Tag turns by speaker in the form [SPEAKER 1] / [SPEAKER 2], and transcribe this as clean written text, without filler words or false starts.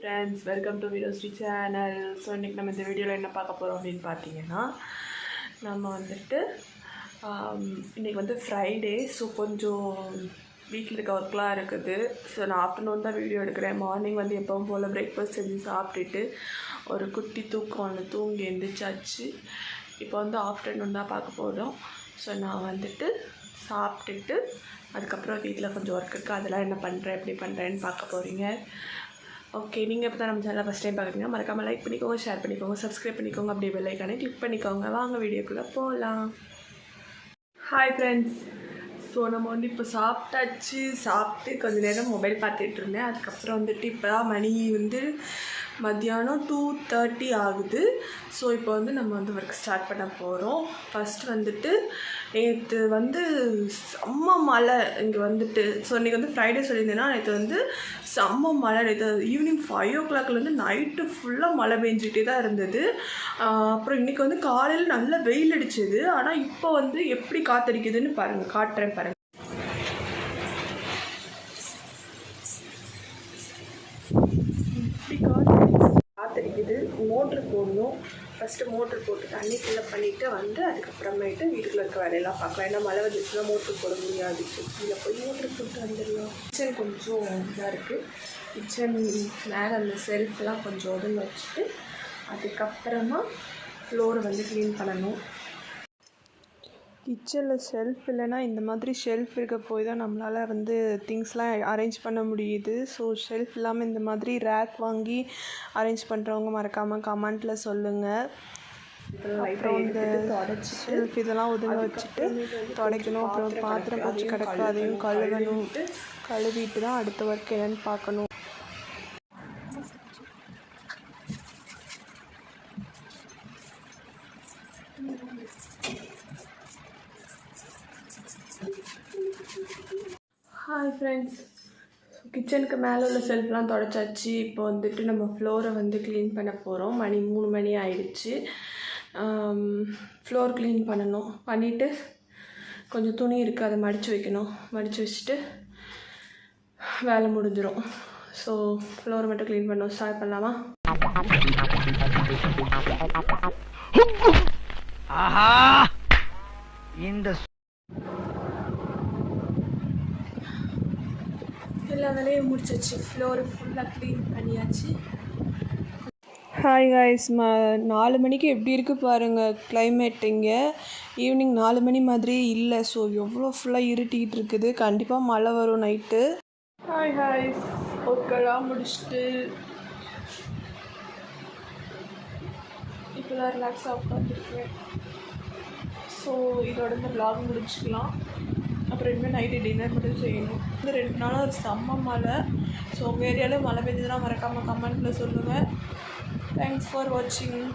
[SPEAKER 1] Friends, welcome to வீடியோஸ்ரீ சேனல். So இன்றைக்கி நம்ம இந்த வீடியோவில் என்ன பார்க்க போகிறோம் அப்படின்னு பார்த்தீங்கன்னா, நம்ம வந்துட்டு இன்றைக்கி வந்து ஃப்ரைடே. ஸோ கொஞ்சம் வீட்டில் இருக்க ஒர்க்லாம் இருக்குது. ஸோ நான் ஆஃப்டர்நூன் தான் வீடியோ எடுக்கிறேன். மார்னிங் வந்து எப்பவும் போல் பிரேக்ஃபாஸ்ட் செஞ்சு சாப்பிட்டுட்டு ஒரு குட்டி தூக்கம் ஒன்று தூங்கி எழுந்திரிச்சாச்சு. இப்போ வந்து ஆஃப்டர்நூன் தான் பார்க்க போகிறோம். ஸோ நான் வந்துட்டு சாப்பிட்டுட்டு அதுக்கப்புறம் வீட்டில் கொஞ்சம் ஒர்க் இருக்குது, அதெல்லாம் என்ன பண்ணுறேன் எப்படி பண்ணுறேன்னு பார்க்க போகிறீங்க. ஓகே, நீங்கள் இப்போ தான் நம்ம சேனலை ஃபஸ்ட் டைம் பார்க்குறீங்கன்னா மறக்காமல் லைக் பண்ணிக்கோங்க, ஷேர் பண்ணிக்கோங்க, சப்ஸ்கிரைப் பண்ணிக்கோங்க, அப்படியே பெல் ஐக்கானே கிளிக் பண்ணிக்கோங்க. வாங்க வீடியோக்குள்ளே போகலாம். Hi friends. ஸோ நம்ம வந்து இப்போ சாப்பிட்டாச்சு. சாப்பிட்டு கொஞ்சம் நேரம் மொபைல் பார்த்துட்டு இருந்தேன். அதுக்கப்புறம் வந்துட்டு இப்போ தான் மணி வந்து மத்தியானம் 2:30 ஆகுது. ஸோ இப்போ வந்து நம்ம வந்து ஒர்க் ஸ்டார்ட் பண்ண போகிறோம். ஃபஸ்ட்டு வந்துட்டு நேற்று வந்து செம்ம மழை இங்கே வந்துட்டு. ஸோ இன்றைக்கி வந்து ஃப்ரைடே சொல்லியிருந்தேன்னா, நேற்று வந்து செம்ம மழை. நேற்று ஈவினிங் 5 o'clockலேருந்து நைட்டு ஃபுல்லாக மழை பெஞ்சிட்டே தான் இருந்தது. அப்புறம் இன்றைக்கி வந்து காலையில் நல்லா வெயில் அடிச்சது. ஆனால் இப்போ வந்து எப்படி காற்றடிக்குதுன்னு பாருங்கள், காட்டுறேன் பாருங்கள். இப்படி காற்றடிக்குது. மோட்ரு போடணும். ஃபஸ்ட்டு மோட்ரு போட்டு தண்ணி ஃபில்லப் பண்ணிவிட்டு வந்து அதுக்கப்புறமேட்டு வீட்டுக்குள்ளே இருக்க வேலையெல்லாம் பார்க்கலாம். ஏன்னா மழை வந்துச்சுன்னா மோட்ரு போட முடியாது. கீழே போய் மோட்ரு போட்டு வந்துடலாம். கிச்சன் கொஞ்சம் இதாக இருக்குது. கிச்சன் மேலே அந்த செல்ஃப்லாம் கொஞ்சம் ஒதுங்க வச்சுட்டு அதுக்கப்புறமா ஃப்ளோரை வந்து க்ளீன் பண்ணணும். கிச்சனில் ஷெல்ஃப் இல்லைன்னா இந்த மாதிரி ஷெல்ஃப் இருக்க போய் தான் நம்மளால் வந்து திங்ஸ்லாம் அரேஞ்ச் பண்ண முடியுது. ஸோ ஷெல்ஃப் இல்லாமல் இந்த மாதிரி ரேக் வாங்கி அரேஞ்ச் பண்ணுறவங்க மறக்காமல் கமெண்ட்டில் சொல்லுங்கள். அப்புறம் இந்த ஷெல்ஃப் இதெல்லாம் ஒதுங்க வச்சுட்டு துடைக்கணும். அப்புறம் பாத்திரம் பூச்சி கிடக்கு, அதையும் கழுவணும். கழுவிட்டு தான் அடுத்த ஒர்க் என்னன்னு பார்க்கணும். Hi friends. கிச்சனுக்கு மேலே உள்ள செல்ஃப்லாம் துடைச்சாச்சு. இப்போ வந்துட்டு நம்ம ஃப்ளோரை வந்து க்ளீன் பண்ண போகிறோம். மணி 3 மணி ஆயிடுச்சு. ஃப்ளோர் க்ளீன் பண்ணணும். பண்ணிவிட்டு கொஞ்சம் துணி இருக்குது, அதை மடித்து வைக்கணும். மடித்து வச்சுட்டு வேலை முடிஞ்சிடும். ஸோ ஃப்ளோரை மட்டும் க்ளீன் பண்ணணும். ஸ்டார்ட் பண்ணலாமா? ஆஹா, இந்த எல்லா வேலையும் முடிச்சாச்சு. ஃப்ளோரு ஃபுல்லாக க்ளீன் பண்ணியாச்சு. Hi guys. 4 மணிக்கு எப்படி இருக்குது பாருங்கள் கிளைமேட். இங்கே ஈவினிங் 4 மணி மாதிரியே இல்லை. ஸோ எவ்வளோ ஃபுல்லாக இருட்டிகிட்டு இருக்குது. கண்டிப்பாக மழை வரும் நைட்டு. ஹாய் ஹாய்ஸ். ஒர்க்கெல்லாம் முடிச்சுட்டு இப்போ தான் ரிலாக்ஸாக உட்காந்துருக்கேன். ஸோ இதோட இந்த vlog முடிச்சுக்கலாம். அப்புறம் இனிமேல் நைட்டு டின்னர் மட்டும் செய்யணும். இந்த 2 நாளாக ஒரு செம்ம மழை. ஸோ உங்கள் ஏரியாவில் மழை பெஞ்சதுன்னா மறக்காமல் கமெண்ட்டில் சொல்லுங்கள். தேங்க்ஸ் ஃபார் வாட்சிங்.